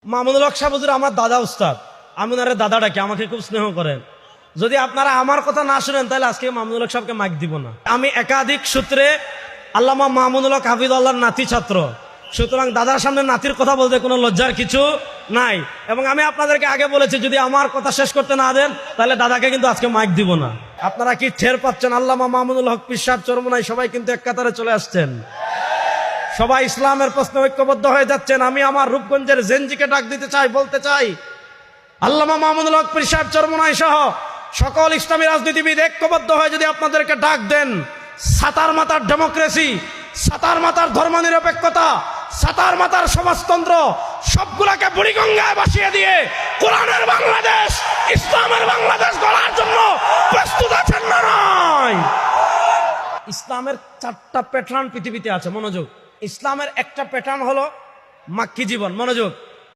মামুনুল হক সাহেব হুজুর আমার দাদা উস্তাদ, আমি ওনারে দাদা ডাকি, আমাকে খুব স্নেহ করেন। যদি আপনারা আমার কথা না শুনেন তাহলে আজকে মামুনুল হক সাহেবকে মাইক দিব না। আমি একাধিক সূত্রে আল্লামা মামুনুল হক হাফিজুল্লাহর নাতি ছাত্র, সুতরাং দাদার সামনে নাতির কথা বলতে কোনো লজ্জার কিছু নাই। এবং আমি আপনাদেরকে আগে বলেছি, যদি আমার কথা শেষ করতে না দেন তাহলে দাদাকে কিন্তু আজকে মাইক দিব না। আপনারা কি টের পাচ্ছেন? আল্লামা মামুনুল হক পীর সাহেব চরমোনাই সবাই কিন্তু এক কাতারে চলে আসছেন, সবাই ইসলামের প্রশ্নে ঐক্যবদ্ধ হয়ে যাচ্ছেন। আমি আমার রূপগঞ্জের জেনজিকে ডাক দিতে চাই, বলতে চাই, আল্লামা মামুনুল হক পীর সাহেব চরমোনাই সহ সকল ইসলামী রাজনীতিবিদ ঐক্যবদ্ধ হয়ে যদি আপনাদেরকে ডাক দেন, সাতার মাতার ডেমোক্রেসি, সাতার মাতার ধর্মনিরপেক্ষতা, সাতার মাতার সমাজতন্ত্র সবগুলাকে বুড়িগঙ্গায় ভাসিয়ে দিয়ে কোরআনের বাংলাদেশ, ইসলামের বাংলাদেশ গড়ার জন্য প্রস্তুত আছেন না নয়? ইসলামের 4টা প্যাটার্ন পৃথিবীতে আছে, মনোযোগ। ইসলামের একটা প্যাটার্ন হলো মাক্কি জীবন, মনোযোগ।